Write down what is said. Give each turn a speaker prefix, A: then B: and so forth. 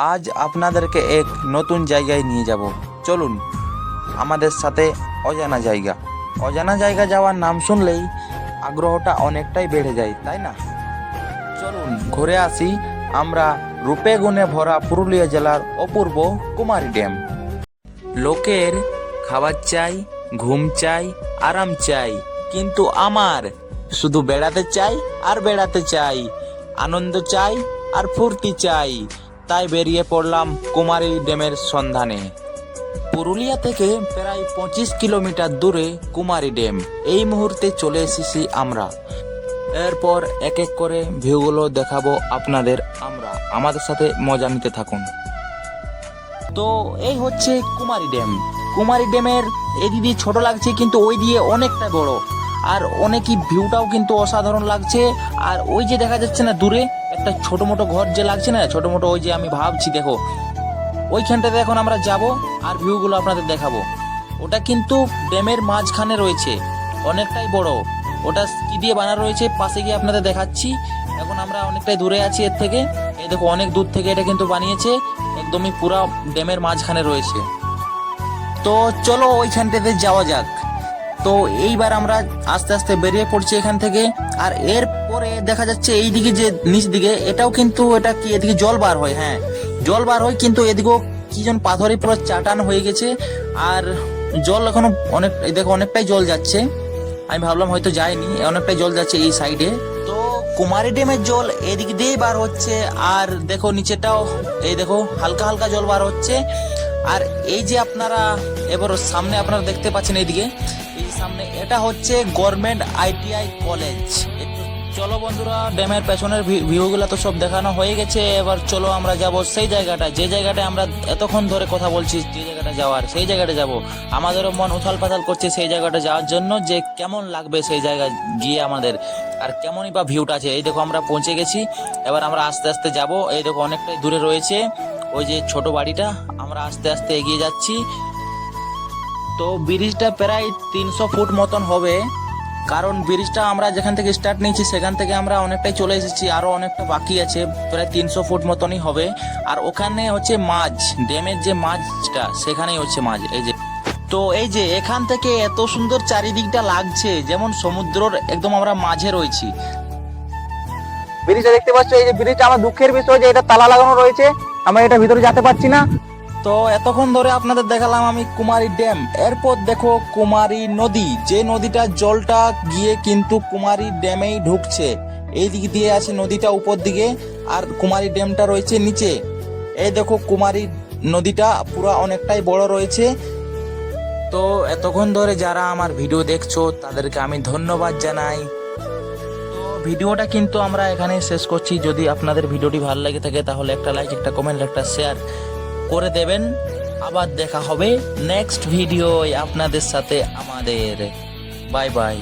A: আজ আপনাদেরকে এক নতুন জায়গায় নিয়ে যাব। চলুন আমাদের সাথে। অজানা জায়গা, অজানা জায়গা যাওয়ার নাম শুনলেই আগ্রহটা অনেকটাই বেড়ে যায়, তাই না? চলুন ঘুরে আসি আমরা রূপে গুণে ভরা পুরুলিয়া জেলার অপূর্ব কুমারী ড্যাম। লোকের খাবার চাই, ঘুম চাই, আরাম চাই, কিন্তু আমার শুধু বেড়াতে চাই আর বেড়াতে চাই, আনন্দ চাই আর ফুর্তি চাই। তাই বেরিয়ে পড়লাম কুমারী ড্যামের সন্ধানে। পুরুলিয়া থেকে প্রায় 25 কিলোমিটার দূরে কুমারী ড্যাম। এই মুহূর্তে চলে এসেছি আমরা। এরপর এক এক করে ভিউগুলো দেখাবো আপনাদের আমরা। আমাদের সাথে মজা নিতে থাকুন। তো এই হচ্ছে কুমারী ড্যাম। কুমারী ড্যামের এদিক দিয়ে ছোট লাগছে, কিন্তু ওই দিয়ে অনেকটা বড়, আর অনেকই ভিউটাও কিন্তু অসাধারণ লাগছে। আর ওই যে দেখা যাচ্ছে না দূরে একটা ছোট মোটো ঘর যে লাগছে না, ছোট মোটো, ওই যে আমি ভাবছি দেখো ওইখানটাতে এখন আমরা যাব আর ভিউগুলো আপনাদের দেখাবো। ওটা কিন্তু ড্যামের মাঝখানে রয়েছে, অনেকটাই বড়। ওটা কি দিয়ে বানানো রয়েছে পাশে গিয়ে আপনাদের দেখাচ্ছি। এখন আমরা অনেকটাই দূরে আছি এর থেকে। এই দেখো অনেক দূর থেকে এটা কিন্তু বানিয়েছে, একদমই পুরা ড্যামের মাঝখানে রয়েছে। তো চলো ওইখানটাতে যাওয়া যাক। তো এইবার আমরা আস্তে আস্তে বেরিয়ে পড়ছি এখান থেকে। আর এরপরে দেখা যাচ্ছে এই দিকে যে নিচ দিকে, এটাও কিন্তু এটা কি এদিকে জল বার হয়, হ্যাঁ জল বার হয়, কিন্তু এদিকেও কি যেন পাথরে পুরো চাটান হয়ে গেছে। আর জল এখনো অনেক, এই দেখো অনেকটাই জল যাচ্ছে। আমি ভাবলাম হয়তো যায়নি, অনেকটাই জল যাচ্ছে এই সাইডে। তো কুমারী ড্যামের জল এদিক দিয়েই বার হচ্ছে। আর দেখো নিচেটাও এই দেখো হালকা হালকা জল বার হচ্ছে। আর এই যে আপনারা এবার সামনে আপনারা দেখতে পাচ্ছেন এইদিকে, এই যে সামনে, এটা হচ্ছে গভর্নমেন্ট আইটিআই কলেজ। চলো বন্ধুরা, ড্যামের পেছনের ভিউগুলো তো সব দেখানো হয়ে গেছে। এবার চলো আমরা যাব সেই জায়গাটা, যে জায়গাটা আমরা এতক্ষণ ধরে কথা বলছি, যে জায়গাটা যাওয়ার, সেই জায়গাটা যাব। আমাদেরও মন উথাল পাথাল করছে সেই জায়গাটা যাওয়ার জন্য, যে কেমন লাগবে সেই জায়গায় গিয়ে আমাদের, আর কেমনই বা ভিউটা আছে। এই দেখো আমরা পৌঁছে গেছি। এবার আমরা আস্তে আস্তে যাব। এই দেখো অনেকটাই দূরে রয়েছে ওই যে ছোট বাড়িটা। আমরা আস্তে আস্তে এগিয়ে যাচ্ছি। তো ব্রিজটা প্রায় 300 ফুট মতন হবে, কারণ ব্রিজটা আমরা যেখান থেকে স্টার্ট নিয়েছি সেখান থেকে আমরা অনেকটাই চলে এসেছি, আরো অনেকটা বাকি আছে, প্রায় 300 ফুট মতনই হবে। আর ওখানে হচ্ছে মাঝ ড্যামের যে মাঝটা, সেখানেই হচ্ছে মাঝ। এই যে, তো এই যে এখান থেকে এত সুন্দর চারিদিকটা লাগছে, যেমন সমুদ্রর একদম আমরা মাঝে রয়েছি।
B: ব্রিজটা দেখতে পাচ্ছ, এই যে ব্রিজটা আমার দুঃখের বিষয় যে এটা তালা লাগানো রয়েছে, আমরা এটা ভিতরে যেতে পারছি না।
A: তো এতক্ষণ ধরে আপনাদের দেখালাম আমি কুমারী ড্যাম। এরপর দেখো কুমারী নদী, যে নদীটার জলটা গিয়ে কিন্তু কুমারী ড্যামেই ঢুকছে। এই দিক দিয়ে আছে নদীটা উপর দিকে, আর কুমারী ড্যামটা রয়েছে নিচে। এই দেখো কুমারী নদীটা পুরো অনেকটাই বড় রয়েছে। তো এতক্ষণ ধরে যারা আমার ভিডিও দেখছো তাদেরকে আমি ধন্যবাদ জানাই। তো ভিডিওটা কিন্তু আমরা এখানে শেষ করছি। যদি আপনাদের ভিডিওটি ভালো লাগে থাকে তাহলে একটা লাইক, একটা কমেন্ট, একটা শেয়ার করে দেবেন। আবার দেখা হবে নেক্সট ভিডিও আপনাদের সাথে আমাদের। Bye bye.